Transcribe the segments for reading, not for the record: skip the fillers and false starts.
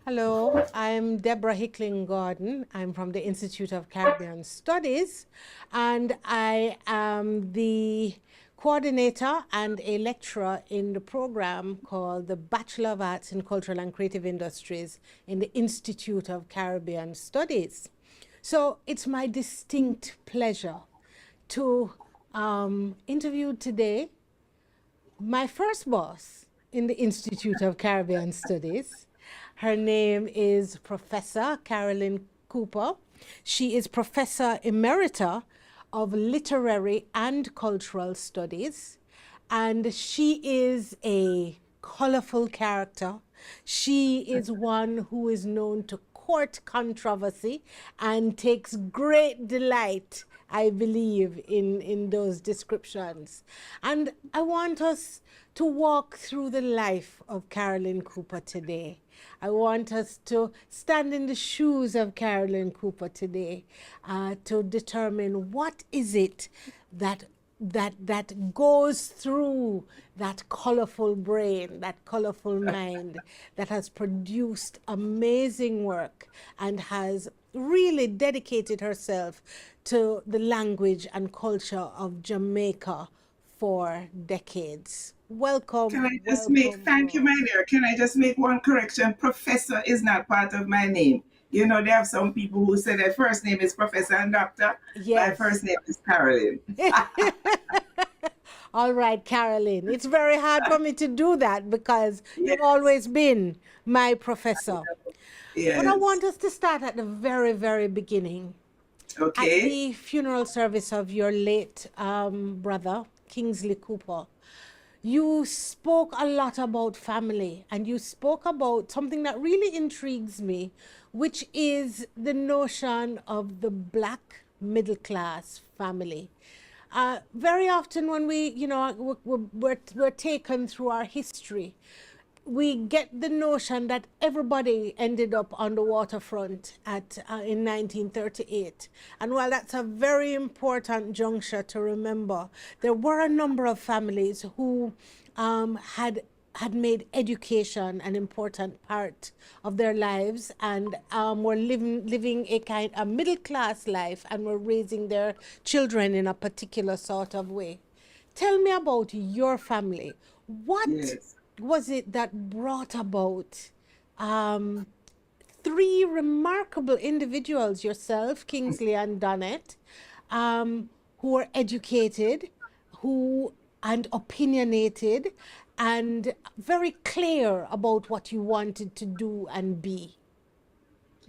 Hello, I'm Deborah Hickling-Gordon. I'm from the Institute of Caribbean Studies, and I am the coordinator and a lecturer in the program called the Bachelor of Arts in Cultural and Creative Industries in the Institute of Caribbean Studies. So it's my distinct pleasure to interview today my first boss in the Institute of Caribbean Studies. Her name is Professor Carolyn Cooper. She is Professor Emerita of Literary and Cultural Studies, and she is a colorful character. She is one who is known to court controversy and takes great delight, I believe, in those descriptions. And I want us to walk through the life of Carolyn Cooper today. I want us to stand in the shoes of Carolyn Cooper today to determine what is it that goes through that colorful brain, that colorful mind that has produced amazing work and has really dedicated herself to the language and culture of Jamaica for decades. Welcome. Can I just make, thank you, my dear. Can I just make one correction? Professor is not part of my name. You know, there are some people who say their first name is Professor and Doctor. My Yes. first name is Carolyn. All right, Carolyn. It's very hard for me to do that because you've Yes, always been my professor. But I yes. want us to start at the very, very beginning. At Okay. the funeral service of your late brother, Kingsley Cooper, you spoke a lot about family, and you spoke about something that really intrigues me, which is the notion of the black middle class family. Very often when we're taken through our history, we get the notion that everybody ended up on the waterfront in 1938. And while that's a very important juncture to remember, there were a number of families who had made education an important part of their lives and were living a middle class life and were raising their children in a particular sort of way. Tell me about your family. What Yes. was it that brought about um, three remarkable individuals, yourself, Kingsley, and Donnet, who were educated, who and opinionated, and very clear about what you wanted to do and be?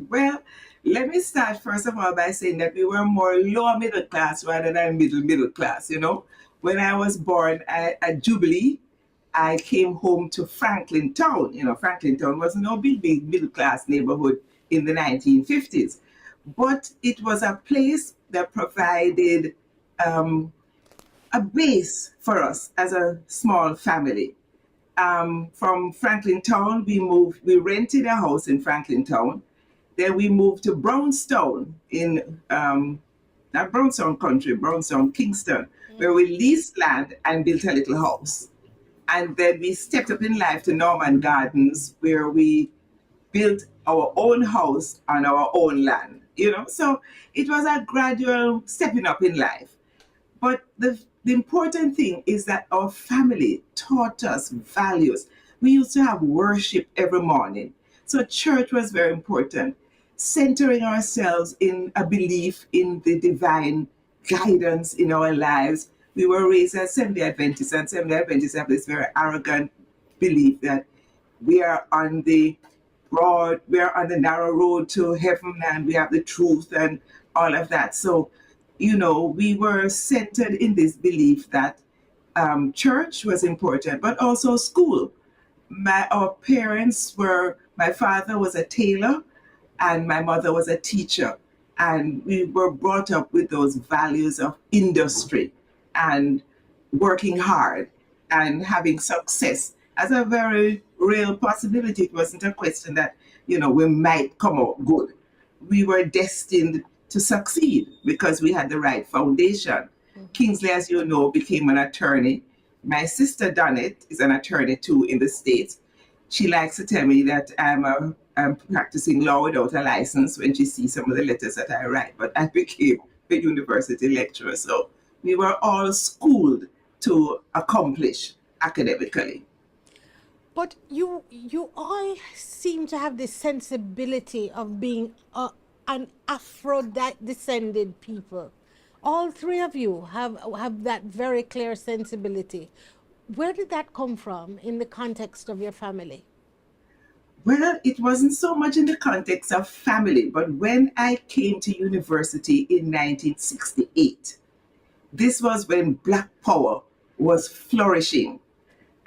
Well, let me start first of all by saying that we were more lower middle class rather than middle class. You know, when I was born at Jubilee, I came home to Franklin Town. You know, Franklin Town was no big middle class neighborhood in the 1950s, but it was a place that provided um, a base for us as a small family. From Franklin Town, we rented a house in Franklin Town. Then we moved to Brownstown in not Brownstown country, Brownstown, Kingston, where we leased land and built a little house. And then we stepped up in life to Norman Gardens, where we built our own house on our own land. You know, so it was a gradual stepping up in life. But the important thing is that our family taught us values. We used to have worship every morning. So church was very important, centering ourselves in a belief in the divine guidance in our lives. We were raised as Seventh-day Adventists, and Seventh-day Adventists have this very arrogant belief that we are on the we are on the narrow road to heaven and we have the truth and all of that. So, you know, we were centered in this belief that church was important, but also school. Our parents were, my father was a tailor and my mother was a teacher. And we were brought up with those values of industry and working hard and having success as a very real possibility. It wasn't a question that, you know, we might come out good. We were destined to succeed because we had the right foundation. Kingsley, as you know, became an attorney. My sister Donnet is an attorney too in the States. She likes to tell me that I'm practicing law without a license when she sees some of the letters that I write. But I became a university lecturer. So we were all schooled to accomplish academically. But you all seem to have this sensibility of being an Afro-descended people. All three of you have that very clear sensibility. Where did that come from in the context of your family? Well, it wasn't so much in the context of family, but when I came to university in 1968, this was when Black Power was flourishing.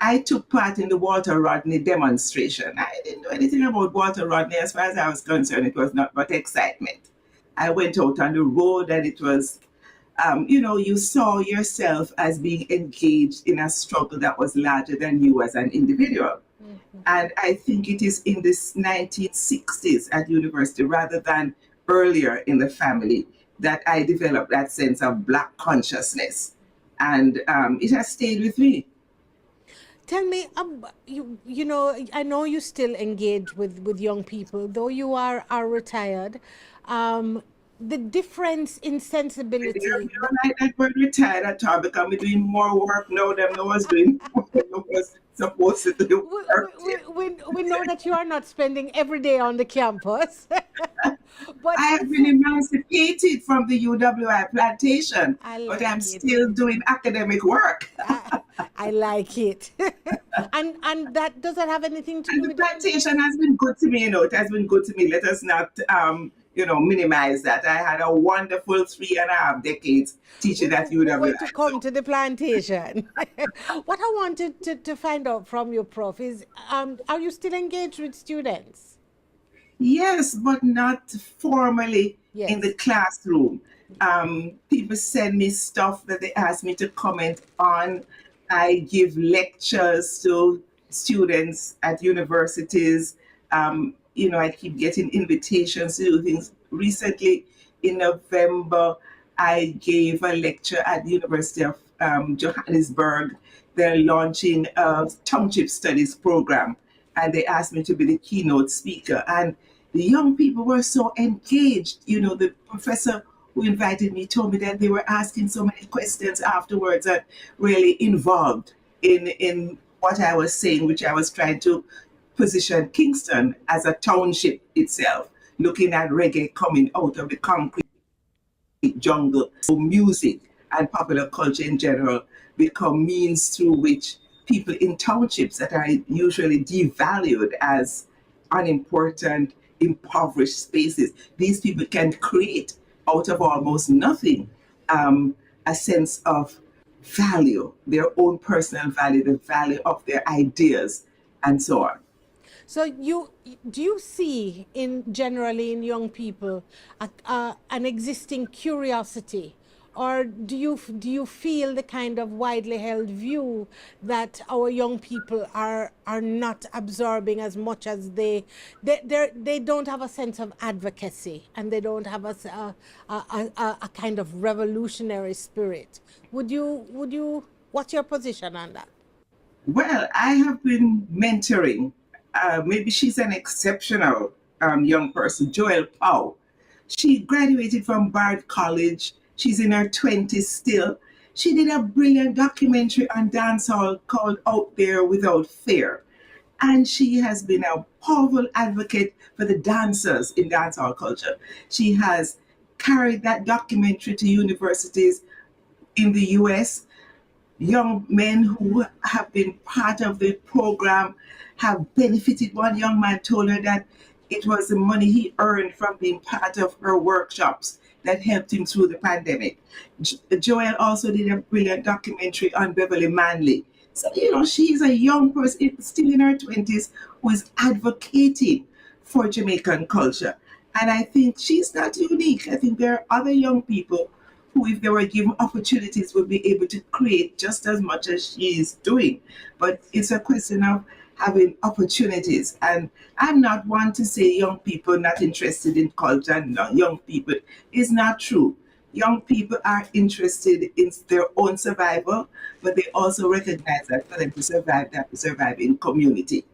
I took part in the Walter Rodney demonstration. I didn't know anything about Walter Rodney as far as I was concerned. It was not but excitement. I went out on the road and it was, you saw yourself as being engaged in a struggle that was larger than you as an individual. And I think it is in the 1960s at university rather than earlier in the family that I developed that sense of Black consciousness. And it has stayed with me. Tell me, I know you still engage with young people, though you are retired. The difference in sensibility. You don't like that word retired at all because we're doing more work now than I was doing what I was supposed to do. We know that you are not spending every day on the campus. But I have been emancipated from the UWI plantation, but I'm still doing academic work. I like it. and that doesn't have anything to do with the plantation has been good to me, it has been good to me. Let us not minimize that. I had a wonderful 3.5 decades teaching at UWI. Way to come to the plantation. What I wanted to find out from you, Prof, is are you still engaged with students? Yes, but not formally in the classroom. People send me stuff that they ask me to comment on. I give lectures to students at universities. I keep getting invitations to do things. Recently, in November, I gave a lecture at the University of Johannesburg. They're launching a township studies program, and they asked me to be the keynote speaker. And the young people were so engaged. The professor who invited me told me that they were asking so many questions afterwards that really involved in what I was saying, which I was trying to position Kingston as a township itself, looking at reggae coming out of the concrete jungle. So music and popular culture in general become means through which people in townships that are usually devalued as unimportant, impoverished spaces, these people can create out of almost nothing a sense of value, their own personal value, the value of their ideas, and so on. So do you see generally in young people an existing curiosity, or do you feel the kind of widely held view that our young people are not absorbing as much as they don't have a sense of advocacy, and they don't have a kind of revolutionary spirit? Would you what's your position on that? Well, I have been mentoring. Maybe she's an exceptional young person, Joelle Powell. She graduated from Bard College. She's in her 20s still. She did a brilliant documentary on dancehall called Out There Without Fear. And she has been a powerful advocate for the dancers in dancehall culture. She has carried that documentary to universities in the US. Young men who have been part of the program have benefited. One young man told her that it was the money he earned from being part of her workshops that helped him through the pandemic. Joelle also did a brilliant documentary on Beverly Manley. So, she's a young person, still in her 20s, who is advocating for Jamaican culture. And I think she's not unique. I think there are other young people who, if they were given opportunities, would be able to create just as much as she is doing. But it's a question of having opportunities. And I'm not one to say young people not interested in culture and young people. It's not true. Young people are interested in their own survival, but they also recognize that for them to survive, they have to survive in community.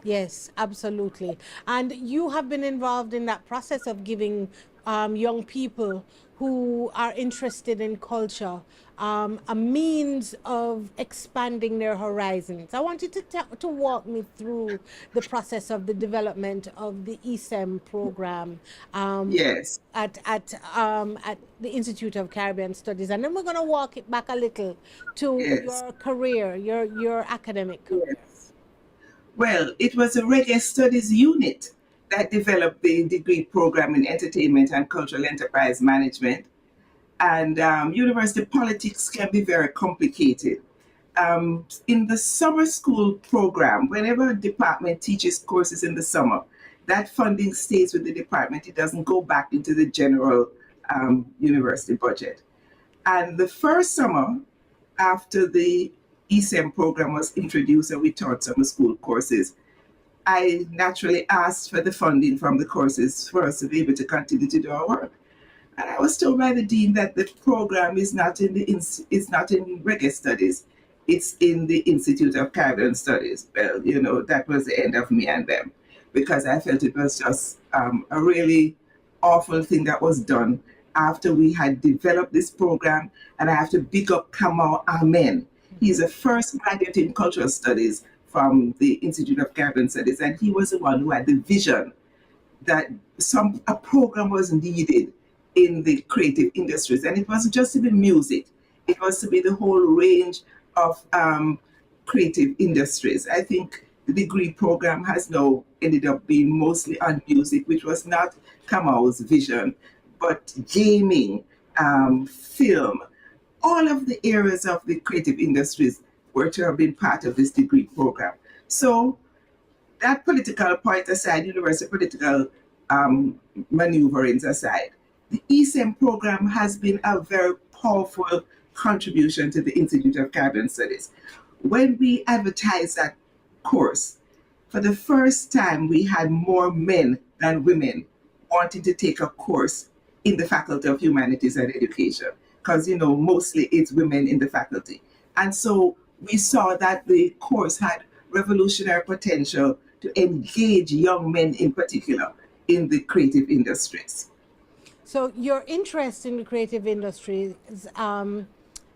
Yes, absolutely. And you have been involved in that process of giving young people who are interested in culture a means of expanding their horizons. I want you to walk me through the process of the development of the ESEM program Yes, at the Institute of Caribbean Studies, and then we're going to walk it back a little to yes, your career, your academic career. yes. Well, it was a reggae studies unit that developed the degree program in entertainment and cultural enterprise management. And university politics can be very complicated. In the summer school program, whenever a department teaches courses in the summer, that funding stays with the department. It doesn't go back into the general university budget. And the first summer, after the ESEM program was introduced and we taught summer school courses, I naturally asked for the funding from the courses for us to be able to continue to do our work. And I was told by the dean that the program is not in it's not in reggae studies. It's in the Institute of Caribbean Studies. Well, that was the end of me and them, because I felt it was just a really awful thing that was done after we had developed this program. And I have to big up Kamal Amen. He's a first graduate in cultural studies from the Institute of Caribbean Studies, and he was the one who had the vision that a program was needed in the creative industries. And it wasn't just to be music, it was to be the whole range of creative industries. I think the degree program has now ended up being mostly on music, which was not Kamal's vision, but gaming, film, all of the areas of the creative industries were to have been part of this degree program. So that political point aside, university political maneuverings aside, the ESEM program has been a very powerful contribution to the Institute of Caribbean Studies. When we advertised that course, for the first time, we had more men than women wanting to take a course in the Faculty of Humanities and Education, because, mostly it's women in the faculty. And so we saw that the course had revolutionary potential to engage young men in particular in the creative industries. So your interest in the creative industries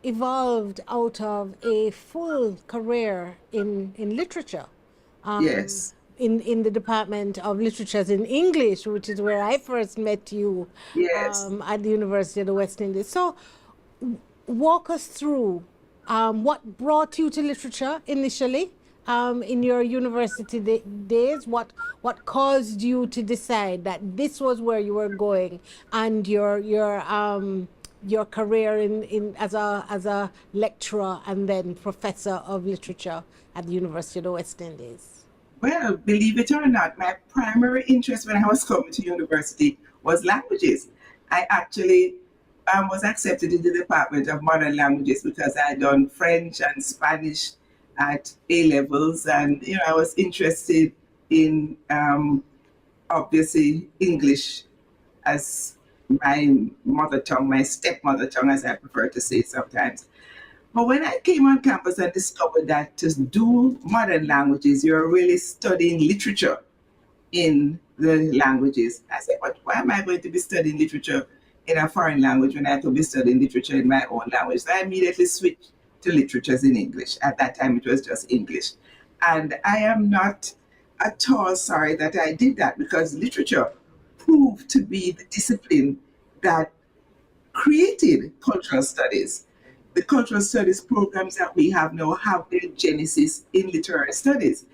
evolved out of a full career in literature, Yes, in the Department of Literatures in English, which is where I first met you yes. at the University of the West Indies. So walk us through what brought you to literature initially in your university days. What caused you to decide that this was where you were going, and your career in as a lecturer and then professor of literature at the University of the West Indies? Well, believe it or not, my primary interest when I was coming to university was languages. I actually was accepted in the Department of Modern Languages because I had done French and Spanish at A levels, and I was interested in obviously English as my mother tongue, my stepmother tongue, as I prefer to say sometimes. But when I came on campus and discovered that to do modern languages, you're really studying literature in the languages. I said, but why am I going to be studying literature in a foreign language when I could be studying literature in my own language? So I immediately switched to literatures in English. At that time, it was just English. And I am not at all sorry that I did that, because literature proved to be the discipline that created cultural studies. The cultural studies programs that we have now have their genesis in literary studies.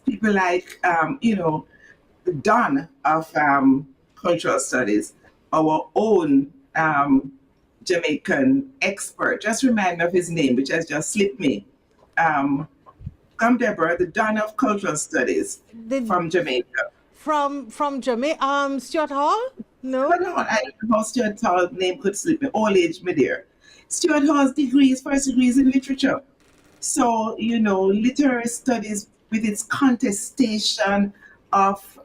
People like, the Don of cultural studies, our own Jamaican expert. Just remind me of his name, which has just slipped me. Come, Deborah, the Don of cultural studies The, from Jamaica. from Jamaica, Stuart Hall? No. But no, I don't know how Stuart Hall's name could slip me. Old age, me dear. Stuart Hall's degrees, first degrees in literature. So, literary studies with its contestation of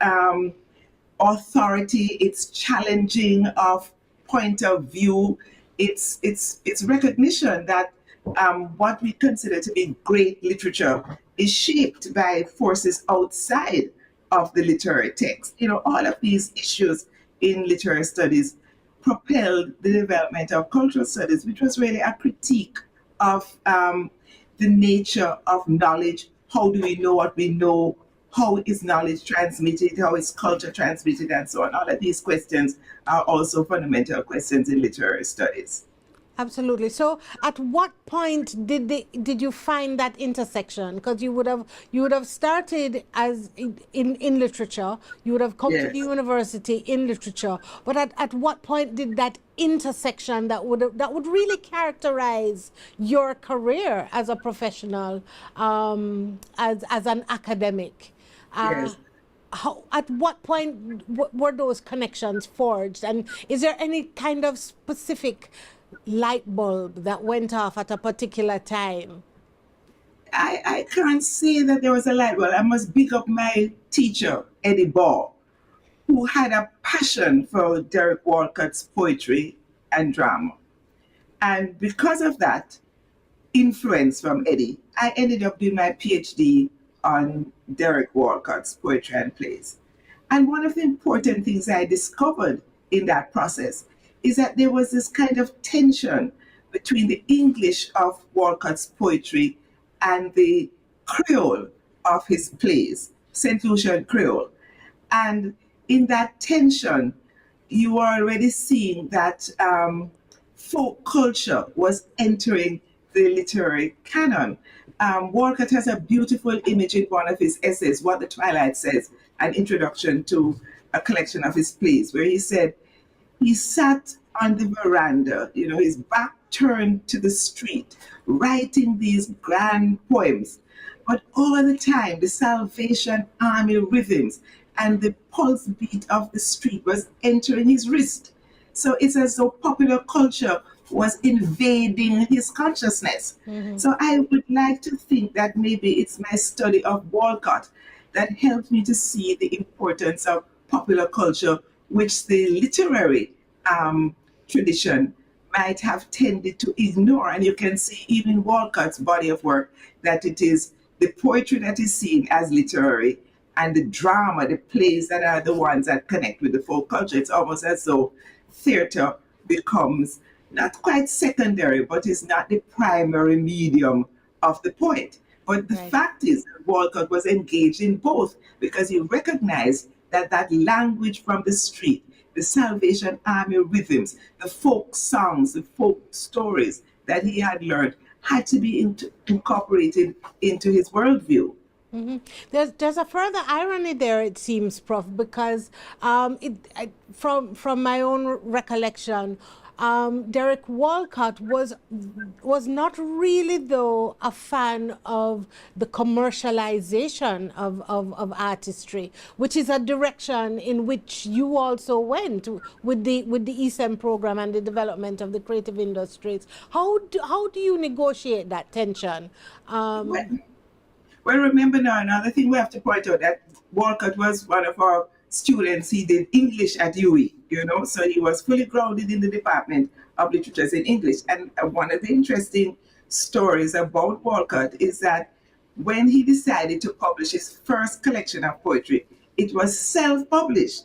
authority, its challenging of point of view, its recognition that what we consider to be great literature is shaped by forces outside of the literary text. You know, all of these issues in literary studies propelled the development of cultural studies, which was really a critique of the nature of knowledge. How do we know what we know? How is knowledge transmitted? How is culture transmitted? And so on. All of these questions are also fundamental questions in literary studies. Absolutely. So, at what point did you find that intersection? Because you would have started as in literature. You would have come to the Yes. university in literature. But at what point did that intersection that would really characterize your career as a professional, as an academic? Yes. At what point were those connections forged? And is there any kind of specific light bulb that went off at a particular time? I can't say that there was a light bulb. I must big up my teacher, Eddie Ball, who had a passion for Derek Walcott's poetry and drama. And because of that influence from Eddie, I ended up doing my PhD on Derek Walcott's poetry and plays. And one of the important things I discovered in that process is that there was this kind of tension between the English of Walcott's poetry and the Creole of his plays, St. Lucian Creole. And in that tension, you are already seeing that folk culture was entering the literary canon. Walcott has a beautiful image in one of his essays, What the Twilight Says, an introduction to a collection of his plays, where he said he sat on the veranda, you know, his back turned to the street, writing these grand poems. But all the time, the Salvation Army rhythms and the pulse beat of the street was entering his wrist. So it's as though popular culture was invading his consciousness. So I would like to think that maybe it's my study of Walcott that helped me to see the importance of popular culture, which the literary tradition might have tended to ignore. And you can see even Walcott's body of work that it is the poetry that is seen as literary and the drama, the plays that are the ones that connect with the folk culture. It's almost as though theater becomes not quite secondary, but is not the primary medium of the poet. But the Right. fact is that Walcott was engaged in both because he recognized that that language from the street, the Salvation Army rhythms, the folk songs, the folk stories that he had learned had to be incorporated into his worldview. There's a further irony there, it seems, Prof, because from my own recollection, Derek Walcott was not really, though, a fan of the commercialization of artistry, which is a direction in which you also went with the ESEM program and the development of the creative industries. How do you negotiate that tension? Well, Well, remember now, another thing we have to point out that Walcott was one of our students. He did English at UWI, you know, so he was fully grounded in the Department of Literatures in English. And one of the interesting stories about Walcott is that when he decided to publish his first collection of poetry, it was self-published.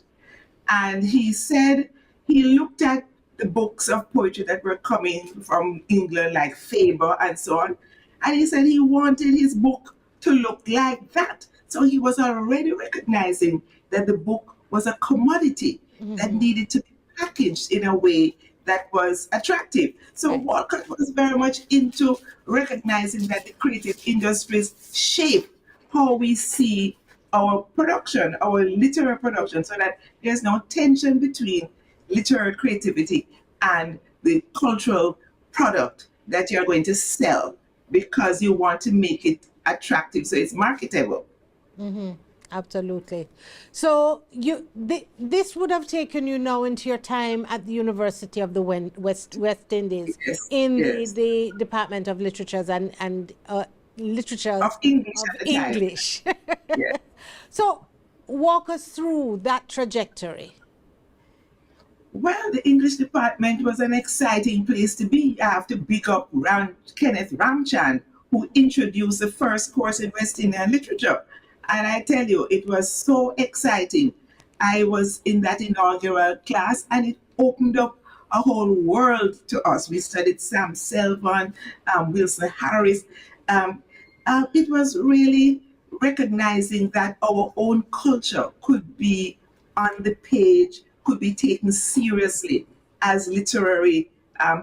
And he said he looked at the books of poetry that were coming from England, like Faber and so on, and he said he wanted his book to look like that. So he was already recognizing that the book was a commodity that needed to be packaged in a way that was attractive. So Right. Walcott was very much into recognizing that the creative industries shape how we see our production, our literary production, so that there's no tension between literary creativity and the cultural product that you're going to sell because you want to make it attractive so it's marketable. Absolutely. So this would have taken you now into your time at the University of the West Indies Yes, in yes. the Department of Literatures and Literatures Of English of at the time. English. Yes. So walk us through that trajectory. Well, the English department was an exciting place to be. I have to big up Kenneth Ramchan, who introduced the first course in West Indian literature. And I tell you, it was so exciting. I was in that inaugural class, and it opened up a whole world to us. We studied Sam Selvon, Wilson Harris. Um, it was really recognizing that our own culture could be on the page, could be taken seriously as literary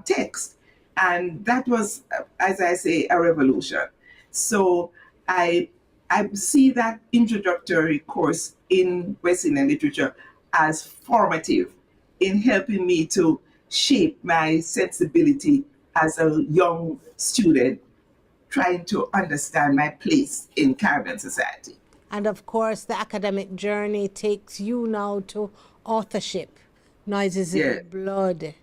text. And that was, as I say, a revolution. So I, I see that introductory course in West Indian literature as formative in helping me to shape my sensibility as a young student trying to understand my place in Caribbean society. And of course, the academic journey takes you now to authorship, Noises in Yeah. the Blood,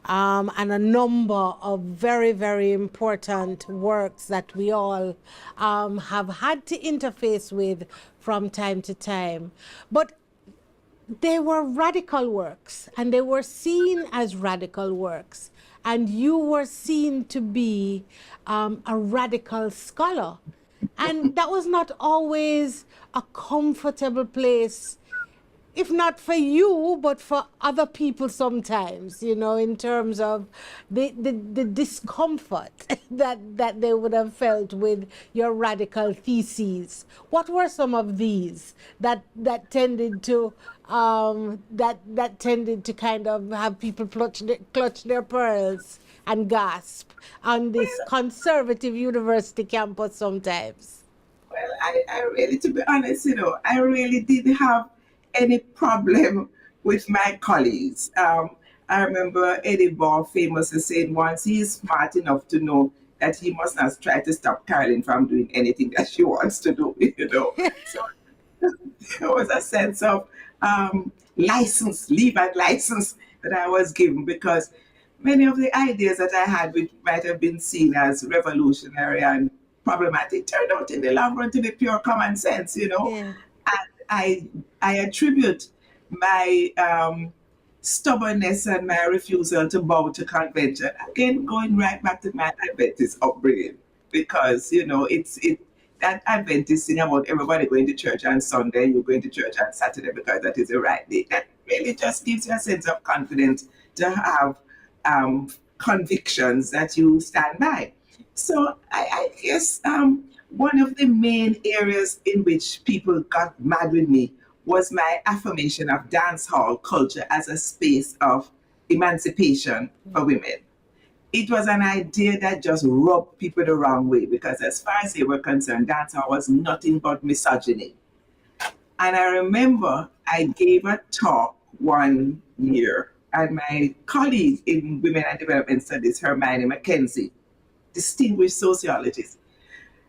and a number of very, very important works that we all have had to interface with from time to time. But they were radical works, and they were seen as radical works, and you were seen to be a radical scholar, and that was not always a comfortable place, if not for you, but for other people sometimes, you know, in terms of the discomfort that they would have felt with your radical theses. What were some of these that tended to that tended to kind of have people clutch their pearls and gasp on this conservative university campus sometimes? Well, I really, to be honest, I really didn't have any problem with my colleagues. I remember Eddie Ball famously saying once he is smart enough to know that he must not try to stop Carolyn from doing anything that she wants to do. So there was a sense of license, leave and license that I was given because many of the ideas that I had, which might have been seen as revolutionary and problematic, turned out in the long run to be pure common sense. Yeah. And I attribute my stubbornness and my refusal to bow to convention again, going right back to my Adventist upbringing, because it's that Adventist thing about everybody going to church on Sunday, you're going to church on Saturday because that is the right day. That really just gives you a sense of confidence to have convictions that you stand by. So I guess one of the main areas in which people got mad with me was my affirmation of dance hall culture as a space of emancipation for women. It was an idea that just rubbed people the wrong way because, as far as they were concerned, dancehall was nothing but misogyny. And I remember I gave a talk one year, and my colleague in Women and Development Studies, Hermione Mackenzie, distinguished sociologist,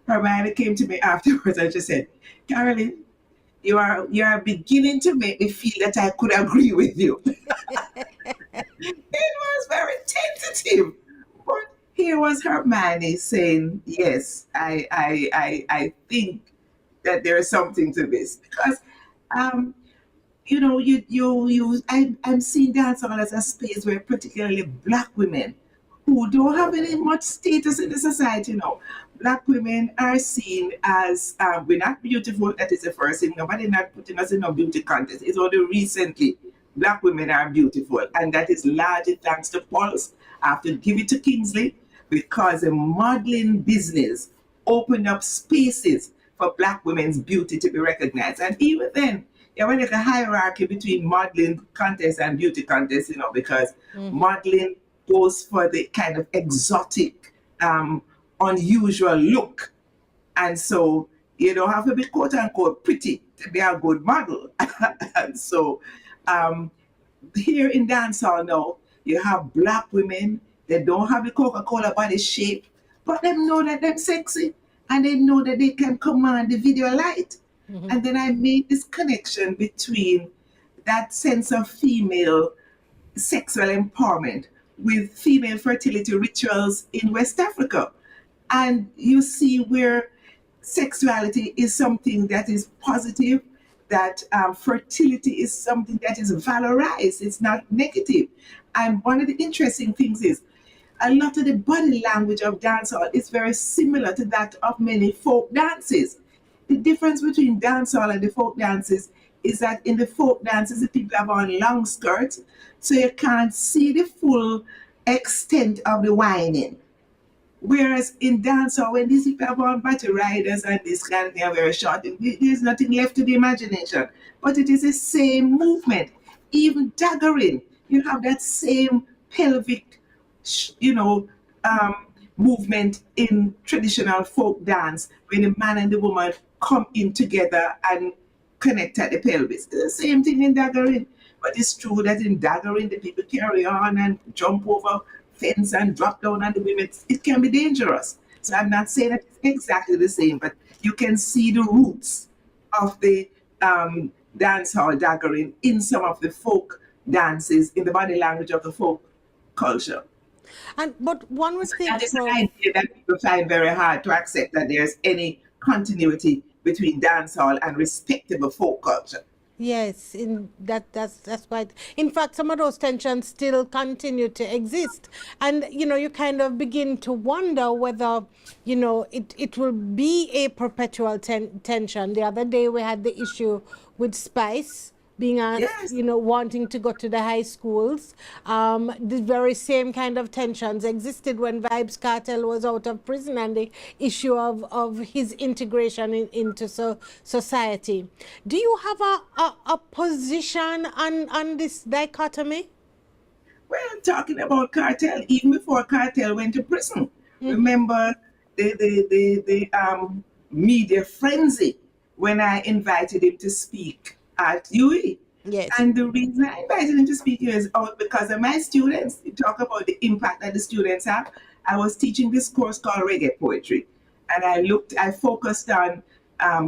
Hermione came to me afterwards and she said, Carolyn, you are beginning to make me feel that I could agree with you. It was very tentative. But here was Hermione saying, yes, I think that there is something to this. Because I'm seeing dancehall as a space where particularly black women who don't have any much status in the society now. Black women are seen as we're not beautiful. That is the first thing. Nobody not putting us in a beauty contest. It's only recently black women are beautiful, and that is largely thanks to Pulse. I have to give it to Kingsley because the modeling business opened up spaces for black women's beauty to be recognized. And even then, you have like a hierarchy between modeling contests and beauty contests, because modeling goes for the kind of exotic, unusual look. And so you don't have to be quote unquote pretty to be a good model. And so here in dancehall now, you have black women, they don't have the Coca-Cola body shape, but they know that they're sexy and they know that they can command the video light. And then I made this connection between that sense of female sexual empowerment with female fertility rituals in West Africa. And you see where sexuality is something that is positive, that fertility is something that is valorized. It's not negative. And one of the interesting things is a lot of the body language of dancehall is very similar to that of many folk dances. The difference between dancehall and the folk dances is that in the folk dances, the people have on long skirts, so you can't see the full extent of the whining. Whereas in dancehall, when these people have on battle riders and this kind of thing are very short, there's nothing left to the imagination. But it is the same movement. Even daggering, you have that same pelvic, you know, movement in traditional folk dance when the man and the woman come in together and connect at the pelvis. It's the same thing in daggering. But it's true that in daggering, the people carry on and jump over fence and drop down on the women. It can be dangerous. So I'm not saying that it's exactly the same, but you can see the roots of the dance hall daggering in some of the folk dances, in the body language of the folk culture. And but one would So think, that is an Prof, idea that people find very hard to accept, that there's any continuity between dancehall and respectable folk culture. yes, in that's quite. In fact, some of those tensions still continue to exist, and you kind of begin to wonder whether it will be a perpetual tension. The other day we had the issue with Spice being asked, Yes. wanting to go to the high schools. The very same kind of tensions existed when Vibes Cartel was out of prison, and the issue of his integration into society. Do you have a position on this dichotomy? Well, talking about Cartel, even before Cartel went to prison, remember the media frenzy when I invited him to speak at UE. Yes. And the reason I invited him to speak here is because of my students. You talk about the impact that the students have. I was teaching this course called Reggae Poetry, and I focused on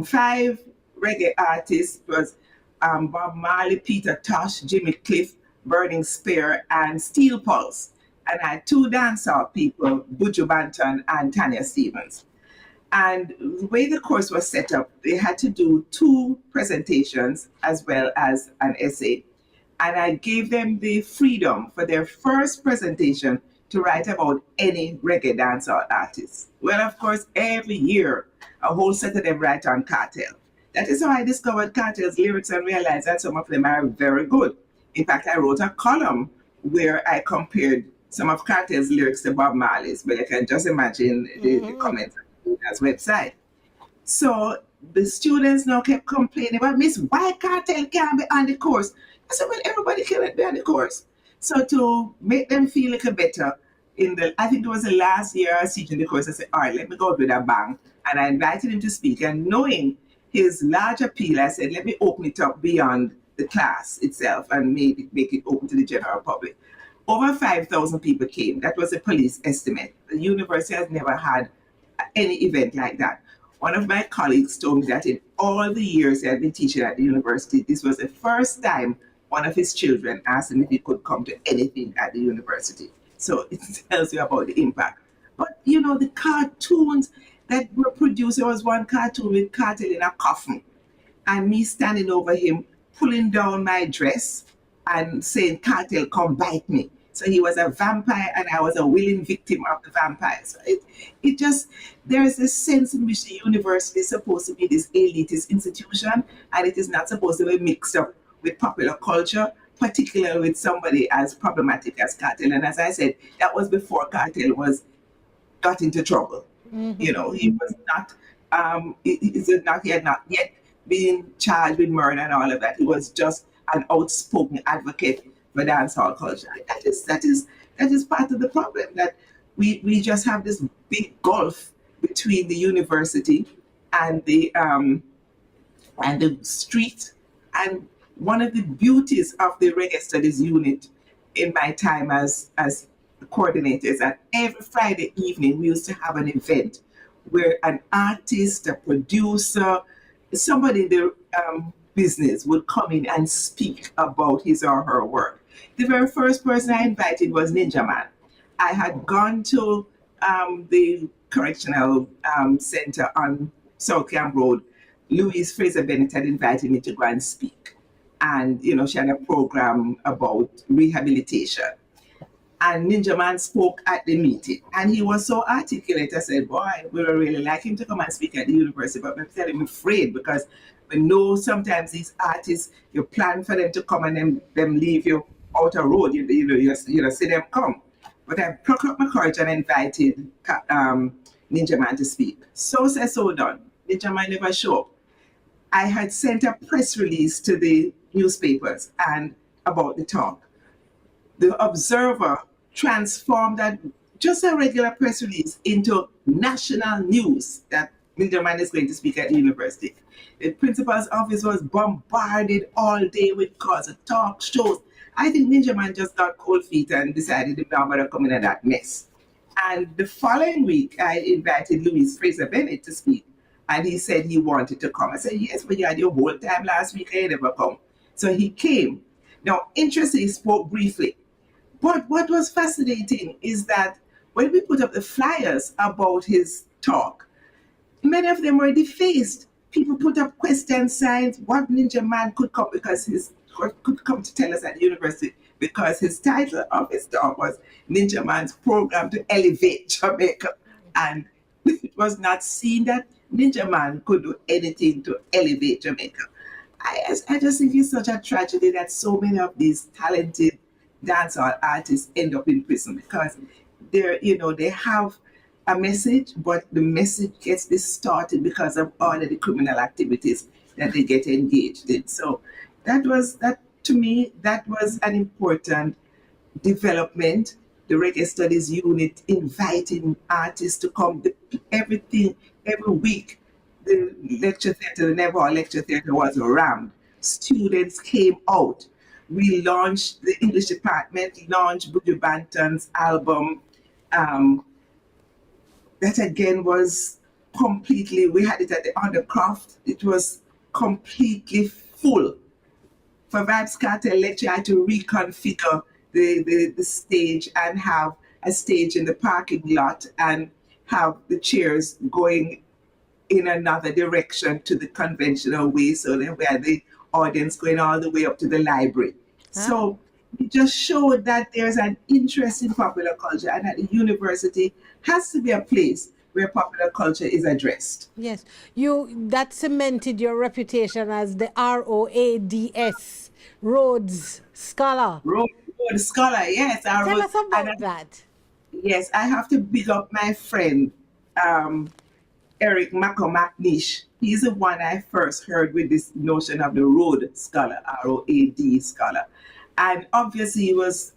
five reggae artists. It was Bob Marley, Peter Tosh, Jimmy Cliff, Burning Spear, and Steel Pulse. And I had two dancehall people, Buju Banton and Tanya Stevens. And the way the course was set up, they had to do two presentations as well as an essay. And I gave them the freedom for their first presentation to write about any reggae dancehall artist. Well, of course, every year, a whole set of them write on Cartel. That is how I discovered Cartel's lyrics and realized that some of them are very good. In fact, I wrote a column where I compared some of Cartel's lyrics to Bob Marley's, but you can just imagine the comments on his website. So the students now kept complaining about, Miss, why Cartel can't be on the course? I said, well, everybody can be on the course. So to make them feel a little better, I think it was the last year I was teaching the course, I said, all right, let me go with a bang. And I invited him to speak. And knowing his large appeal, I said, let me open it up beyond the class itself and make it open to the general public. Over 5,000 people came. That was a police estimate. The university has never had any event like that. One of my colleagues told me that in all the years he had been teaching at the university, this was the first time one of his children asked him if he could come to anything at the university. So it tells you about the impact. But the cartoons that were produced, there was one cartoon with Cartel in a coffin and me standing over him, pulling down my dress and saying, Cartel, come bite me. So he was a vampire and I was a willing victim of the vampire. So it just, there's this sense in which the university is supposed to be this elitist institution, and it is not supposed to be mixed up with popular culture, particularly with somebody as problematic as Cartel. And as I said, that was before Cartel got into trouble. He was not, he had not yet been charged with murder and all of that. He was just an outspoken advocate for dancehall culture. That is part of the problem, that we just have this big gulf between the university and the street. And one of the beauties of the Reggae Studies unit in my time as coordinators, that every Friday evening we used to have an event where an artist, a producer, somebody in the business would come in and speak about his or her work. The very first person I invited was Ninja Man. I had gone to the correctional center on South Camp Road, 2 years before, and I invited him to speak. And he came, and he was just an outstanding speaker. He was not, it is not, he had not yet been charged with murder and all of that. He was just an outspoken advocate for dancehall culture. That is part of the problem, that we just have this big gulf between the university and the street. And one of the beauties of the Reggae Studies unit in my time as coordinators, that every Friday evening we used to have an event where an artist, a producer, somebody in the business would come in and speak about his or her work. The very first person I invited was Ninja Man. I had gone to the correctional Louise Fraser Bennett had invited me to go and speak. And, you know, she had a program about rehabilitation. And Ninja Man spoke at the meeting. And he was so articulate. I said, boy, we would really like him to come and speak at the university. But I'm telling him, afraid, because we know sometimes these artists, you plan for them to come and then them leave you out a road. You see them come. But I plucked up my courage and invited Ninja Man to speak. So said, so done. Ninja Man never showed up. I had sent a press release to the newspapers and about the talk. The Observer transformed that just a regular press release into national news that Ninja Man is going to speak at the university. The principal's office was bombarded all day with calls, talk shows. I think Ninja Man just got cold feet and decided to not bother coming in that mess. And the following week, I invited Louise Fraser Bennett to speak. And he said he wanted to come. I said, yes, but you had your whole time last week, I never come. So he came. Now, interestingly, he spoke briefly. But what was fascinating is that when we put up the flyers about his talk, many of them were defaced. People put up question signs, what Ninja Man could come could come to tell us at the university, because his title of his talk was Ninja Man's Program to Elevate Jamaica. And it was not seen that Ninja Man could do anything to elevate Jamaica. I just think it's such a tragedy that so many of these talented dancehall artists end up in prison, because they have a message, but the message gets distorted because of all of the criminal activities that they get engaged in. So to me, that was an important development. The Reggae Studies Unit inviting artists to come, everything, every week. The lecture theatre, the Never Lecture Theatre was rammed. Students came out. We launched, the English department launched Buju Banton's album. That again was completely, we had it at the Undercroft. It was completely full. For Vibes Cartel lecture, I had to reconfigure the stage and have a stage in the parking lot and have the chairs going in another direction to the conventional way, so that we had the audience going all the way up to the library. So it just showed that there's an interest in popular culture, and that the university has to be a place where popular culture is addressed. Yes, that cemented your reputation as the ROADS, Rhodes Scholar. Rhodes Scholar, yes. Tell us about that. Yes, I have to big up my friend, Eric McNish. He's the one I first heard with this notion of the Rhodes Scholar, ROAD Scholar. And obviously he was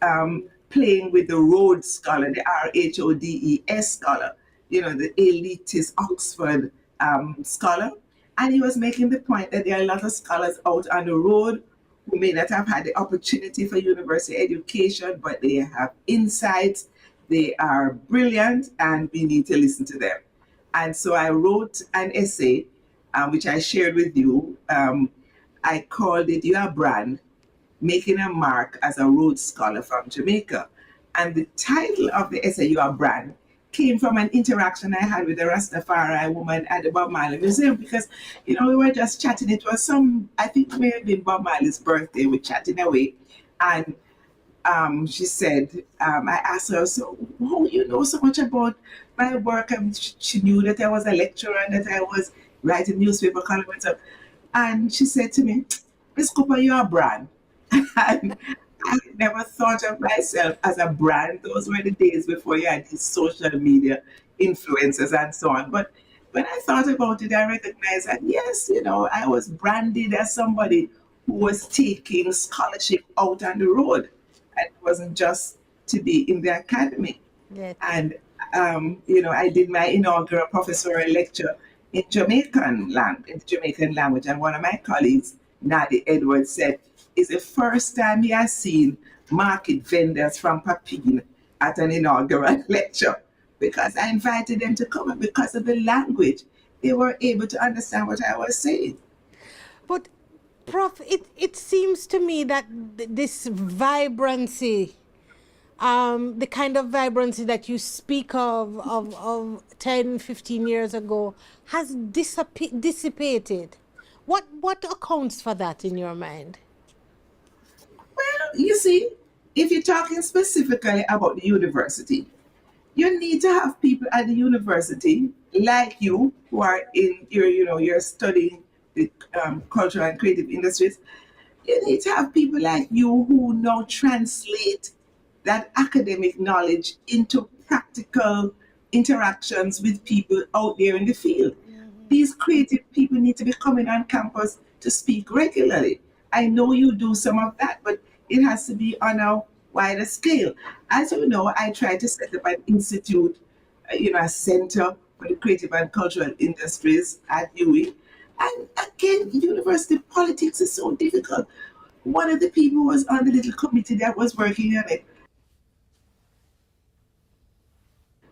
playing with the Rhodes Scholar, the RHODES Scholar, the elitist Oxford scholar. And he was making the point that there are a lot of scholars out on the road who may not have had the opportunity for university education, but they have insights, they are brilliant, and we need to listen to them. And so I wrote an essay, which I shared with you. I called it Your Brand, Making a Mark as a Rhodes Scholar from Jamaica. And the title of the essay, Your Brand, came from an interaction I had with a Rastafari woman at the Bob Marley Museum, because, we were just chatting. It was I think it may have been Bob Marley's birthday. We're chatting away. And she said, I asked her, so how you know so much about my work? And she knew that I was a lecturer and that I was writing newspaper columns and stuff. And she said to me, Miss Cooper, you're a brand. And I never thought of myself as a brand. Those were the days before you had these social media influencers and so on. But when I thought about it, I recognized that, yes, I was branded as somebody who was taking scholarship out on the road. And it wasn't just to be in the academy. Yes. And, I did my inaugural professorial lecture in Jamaican language. And one of my colleagues, Nadi Edwards, said, it's the first time he has seen market vendors from Papine at an inaugural lecture, because I invited them to come, and because of the language, they were able to understand what I was saying. But, Prof, it seems to me that this vibrancy the kind of vibrancy that you speak of 10, 15 years ago has dissipated. What accounts for that in your mind? Well, you see, if you're talking specifically about the university, you need to have people at the university like you who are in your, you're studying the cultural and creative industries. You need to have people like you who now translate that academic knowledge into practical interactions with people out there in the field. These creative people need to be coming on campus to speak regularly. I know you do some of that, but it has to be on a wider scale. As you know, I tried to set up an institute, a center for the creative and cultural industries at UWI. And again, university politics is so difficult. One of the people who was on the little committee that was working on it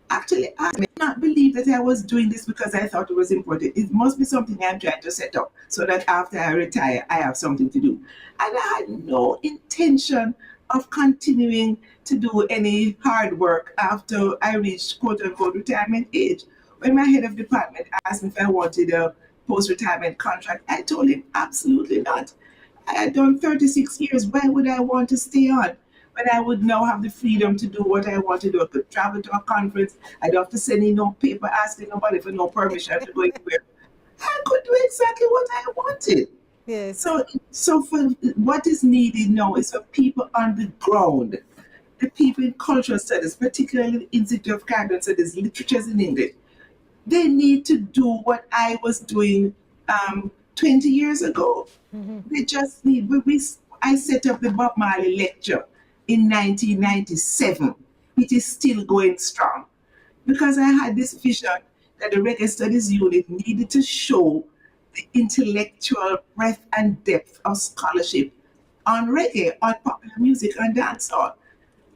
actually asked me not believe that I was doing this because I thought it was important. It must be something I'm trying to set up so that after I retire, I have something to do. And I had no intention of continuing to do any hard work after I reached quote unquote retirement age. When my head of department asked me if I wanted a post retirement contract, I told him absolutely not. I had done 36 years. Why would I want to stay on? When I would now have the freedom to do what I want to do. I could travel to a conference. I don't have to send in no paper asking nobody for no permission to go anywhere. I could do exactly what I wanted. Yes. So for what is needed now is for people on the ground, the people in cultural studies, particularly the Institute of Caribbean Studies, literatures in English, they need to do what I was doing 20 years ago. They just need, I set up the Bob Marley lecture in 1997. It is still going strong because I had this vision that the Reggae Studies unit needed to show the intellectual breadth and depth of scholarship on reggae, on popular music, on dancehall.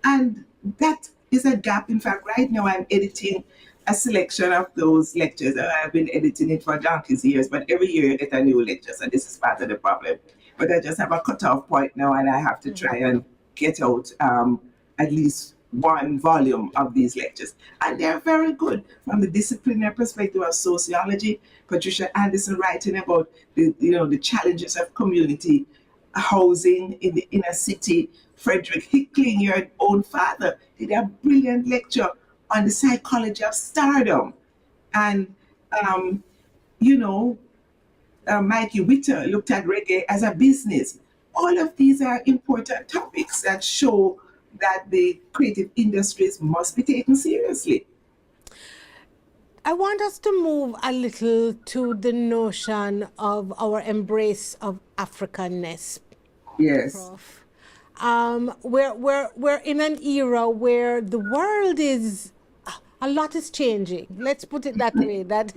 And that is a gap. In fact, right now I'm editing a selection of those lectures. I've been editing it for donkey's years, but every year I get a new lecture, so this is part of the problem. But I just have a cutoff point now, and I have to try and get out at least one volume of these lectures. And they're very good from the disciplinary perspective of sociology. Patricia Anderson writing about the challenges of community housing in the inner city. Frederick Hickling, your own father, did a brilliant lecture on the psychology of stardom. And, you know, Mikey Witter looked at reggae as a business. All of these are important topics that show that the creative industries must be taken seriously. I want us to move a little to the notion of our embrace of Africanness. Yes. Prof. We're in an era where the world is, a lot is changing. Let's put it that way. That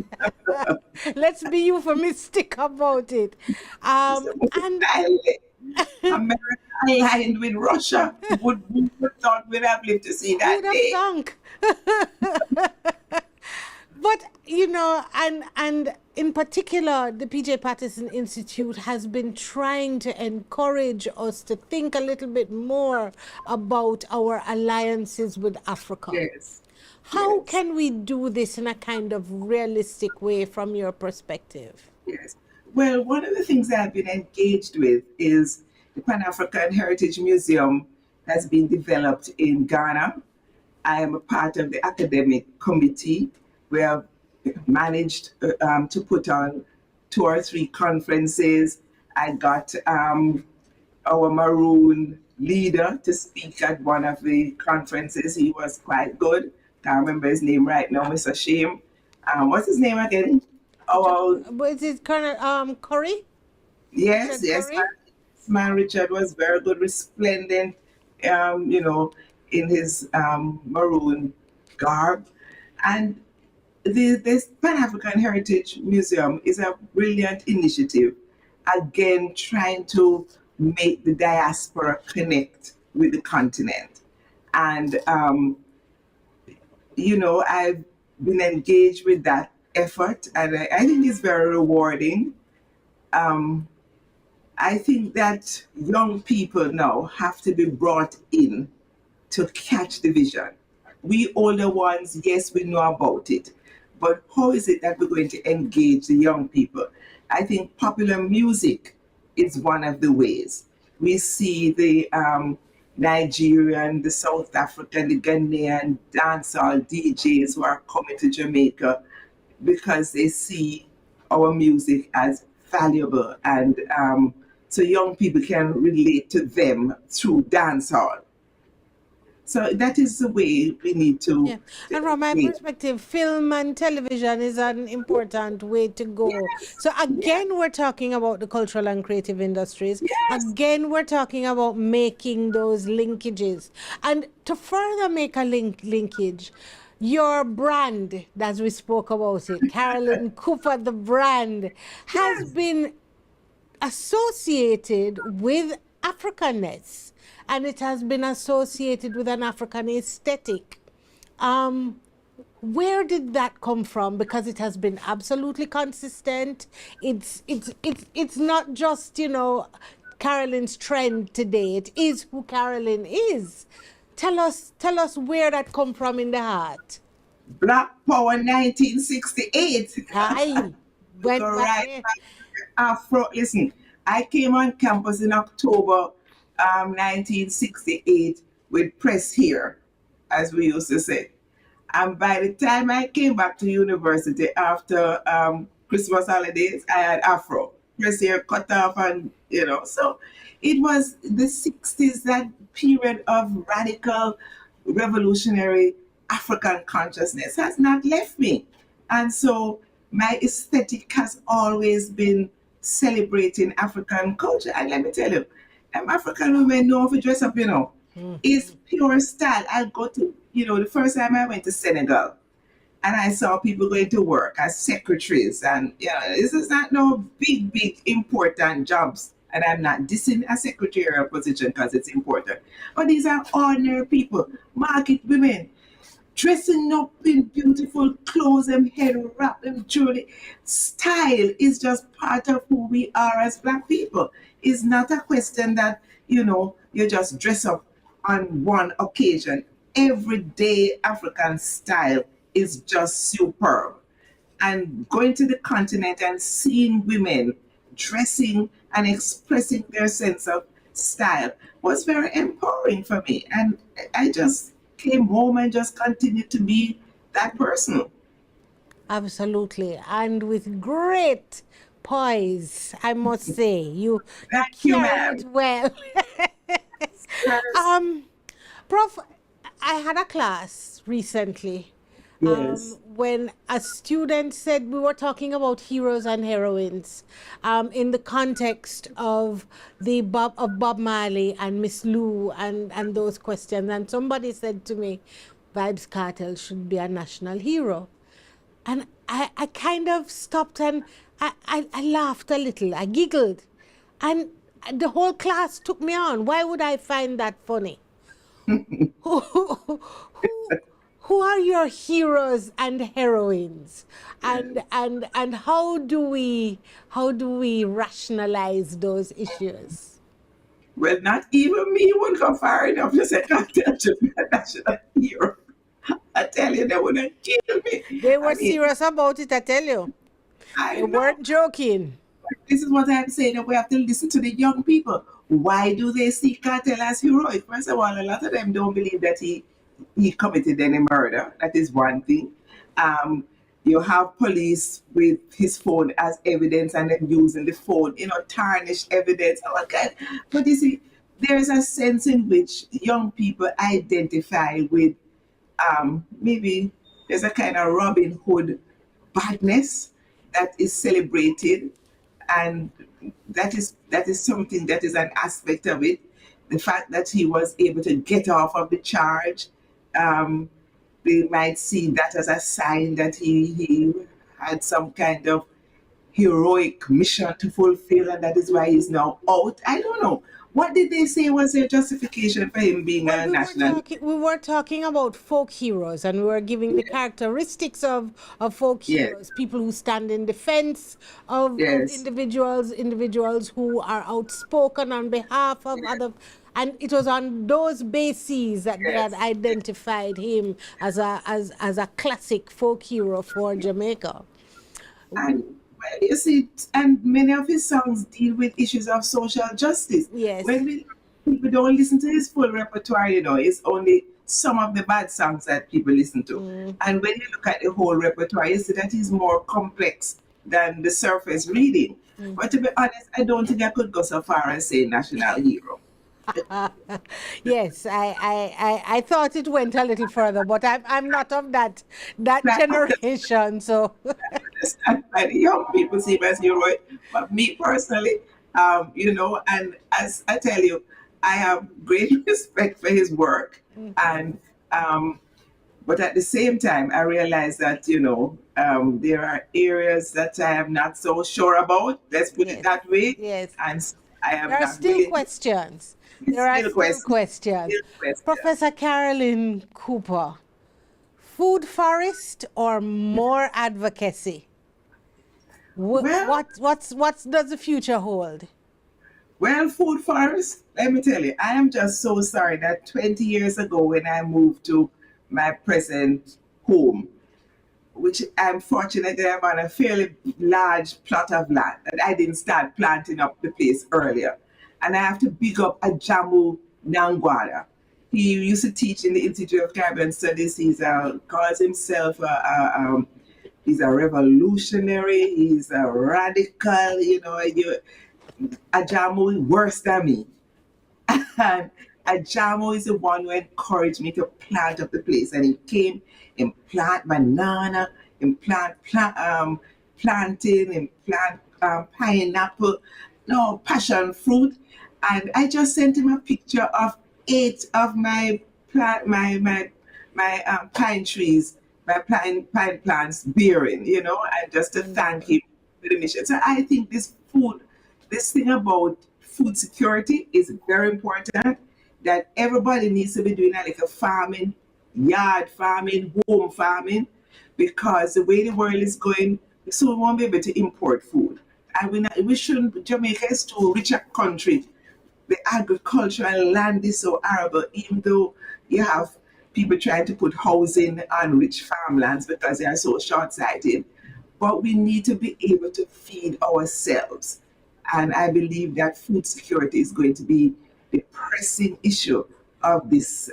let's be euphemistic about it. And America aligned with Russia. Would thought we'd have lived to see that would have day. sunk. But and in particular, the PJ Patterson Institute has been trying to encourage us to think a little bit more about our alliances with Africa. Yes. How can we do this in a kind of realistic way from your perspective? Yes. Well, one of the things I've been engaged with is the Pan-African Heritage Museum has been developed in Ghana. I am a part of the academic committee. We have managed to put on 2 or 3 conferences. I got our Maroon leader to speak at one of the conferences. He was quite good. Can't remember his name right now, Mr. Shame. What's his name again? Was it Colonel Curry? Yes, Richard yes. Curry? Man Richard was very good, resplendent, in his maroon garb. And this Pan African Heritage Museum is a brilliant initiative, again, trying to make the diaspora connect with the continent. And, I've been engaged with that effort, and I think it's very rewarding. I think that young people now have to be brought in to catch the vision. We older ones, yes, we know about it, but how is it that we're going to engage the young people? I think popular music is one of the ways. We see the Nigerian, the South African, the Ghanaian dancehall DJs who are coming to Jamaica because they see our music as valuable, and so young people can relate to them through dancehall. So that is the way we need Yeah, to and from my engage. perspective, film and television is an important way to go. Yes, So yes, again, we're talking about the cultural and creative industries. yes. Again, we're talking about making those linkages. And to further make a linkage, your brand, as we spoke about it, Carolyn Cooper, the brand, has Yes. been associated with Africanness, and it has been associated with an African aesthetic. Um, where did that come from? Because it has been absolutely consistent. It's not just, you know, Carolyn's trend today. It is who Carolyn is. Tell us where that come from in the heart. Black Power 1968. Aye, We went go back right there. back to Afro. Listen, I came on campus in October 1968 with press here, as we used to say. And by the time I came back to university after Christmas holidays, I had afro, press hair cut off, and so it was the 60s, that period of radical, revolutionary African consciousness has not left me. And so my aesthetic has always been celebrating African culture. And let me tell you, African women know if you dress up, it's pure style. I go to, the first time I went to Senegal and I saw people going to work as secretaries, and this is not no big important jobs. And I'm not dissing a secretarial position because it's important. But these are ordinary people, market women, dressing up in beautiful clothes and head wrap and jewelry. Style is just part of who we are as Black people. It's not a question that, you just dress up on one occasion. Everyday African style is just superb. And going to the continent and seeing women dressing and expressing their sense of style was very empowering for me. And I just came home and just continued to be that person. Absolutely. And with great poise, I must say. You Thank you, carry ma'am. it well. Yes. um, Prof, I had a class recently Yes. when a student said we were talking about heroes and heroines in the context of Bob Marley and Miss Lou and those questions. And somebody said to me, Vibes Cartel should be a national hero. And I kind of stopped and I laughed a little. I giggled. And the whole class took me on. Why would I find that funny? Who, who are your heroes and heroines? And how do we rationalize those issues? Well, not even me would go far enough to say Cartel should be a national hero. I tell you, they would have killed me. They I were mean, serious about it, I tell you. I They know. weren't joking. This is what I'm saying, that we have to listen to the young people. Why do they see Cartel as heroic? First of all, a lot of them don't believe that he committed any murder. That is one thing. Um, you have police with his phone as evidence and then using the phone, tarnish evidence. Oh, okay. But you see, there's a sense in which young people identify with maybe there's a kind of Robin Hood badness that is celebrated, and that is something that is an aspect of it. The fact that he was able to get off of the charge, um, they might see that as a sign that he had some kind of heroic mission to fulfill, and that is why he's now out. I don't know. What did they say was their justification for him being Well, a national? we were talking about folk heroes, and we were giving the characteristics of folk Yes, heroes, people who stand in defense of yes, individuals who are outspoken on behalf of other. And it was on those bases that they had Yes. identified him as a classic folk hero for Jamaica. And well, you see, and many of his songs deal with issues of social justice. Yes. When people don't listen to his full repertoire, it's only some of the bad songs that people listen to. And when you look at the whole repertoire, you see that he's more complex than the surface reading. But to be honest, I don't think I could go so far as say national hero. Yes, I thought it went a little further, but I'm not of that Like, generation, so understand why the young people see him as hero, but me personally, and as I tell you, I have great respect for his work, and but at the same time, I realize that there are areas that I am not so sure about. Let's put it yes, that way, yes. and I am There are not still willing to questions. There are still still question, questions. still question. Professor Carolyn Cooper, food forest or more advocacy? Well, What does the future hold? Well, food forest, let me tell you, I am just so sorry that 20 years ago when I moved to my present home, which I'm fortunate that I'm on a fairly large plot of land, that I didn't start planting up the place earlier. And I have to big up Ajamu Nangwada. He used to teach in the Institute of Caribbean Studies. He's calls himself he's a revolutionary. He's a radical. Ajamu worse than me. And Ajamo is the one who encouraged me to plant up the place. And he came and plant banana, and planting, and plant pineapple, no, passion fruit. And I just sent him a picture of 8 of my plant, my pine trees, my pine plants bearing, and just to thank Wonderful. him for the mission. So I think this thing about food security is very important, that everybody needs to be doing like a farming, yard farming, home farming, because the way the world is going, we soon won't be able to import food. And we shouldn't, Jamaica is too rich a country. The agricultural land is so arable, even though you have people trying to put housing on rich farmlands because they are so short-sighted. But we need to be able to feed ourselves. And I believe that food security is going to be the pressing issue of this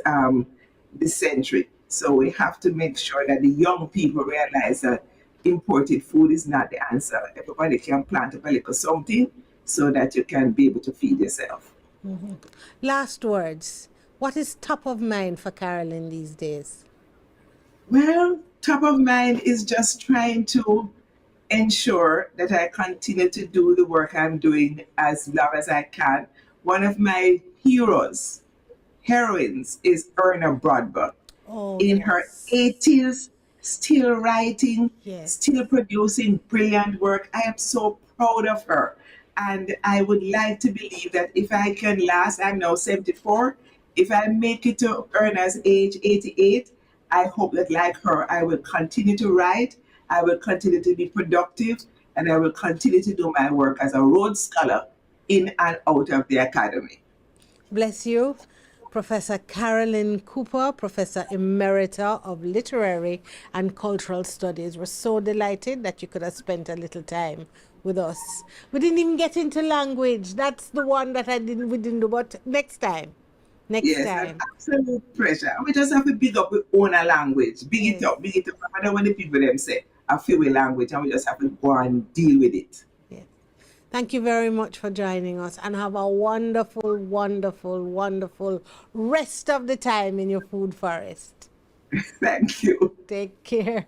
century. So we have to make sure that the young people realize that imported food is not the answer. Everybody can plant up a little something so that you can be able to feed yourself. Last words. What is top of mind for Carolyn these days? Well, top of mind is just trying to ensure that I continue to do the work I'm doing as long as I can. One of my heroines is Erna Broadbent. Oh, In her yes. 80s, still writing, Yes. still producing brilliant work. I am so proud of her. And I would like to believe that if I can last, I'm now 74, if I make it to Erna's age 88, I hope that like her, I will continue to write, I will continue to be productive, and I will continue to do my work as a Rhodes Scholar in and out of the academy. Bless you. Professor Carolyn Cooper, Professor Emerita of Literary and Cultural Studies. We're so delighted that you could have spent a little time with us. We didn't even get into language. That's the one that we didn't do, but next time. Next Yes, an time. absolute pleasure. We just have to big up our own language. Big it Yes. up, big it up. I don't want the people them say a few language and we just have to go and deal with it. Yes. Thank you very much for joining us and have a wonderful, wonderful, wonderful rest of the time in your food forest. Thank you. Take care.